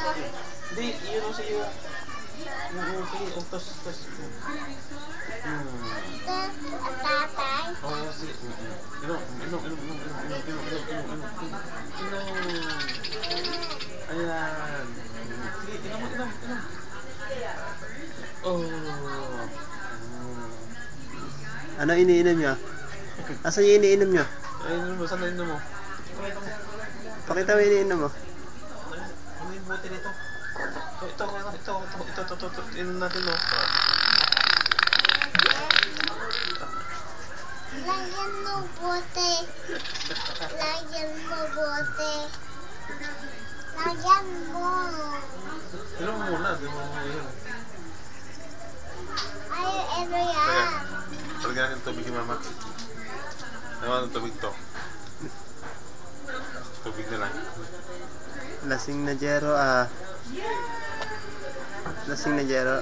Hindi, yun o sa'yo. Sige, tos. Tatay? Oo, sige. Inom. Ayan. Sige, inom. Oh. Ano iniinom nyo? Asan yung iniinom nyo? Ay, inom mo. Saan na inom mo? Pakita mo yung iniinom mo. Ano yung bote nito? Ito. Inom natin, no? Lagyan mo bote. Lagyan mo. Inom mo muna. Di mo yun. Ay, ito yan. Talagyan natin tubig ni Mama. Ano tubig to? Tubig na lang. Lasing na Jero ah. Lasing na Jero.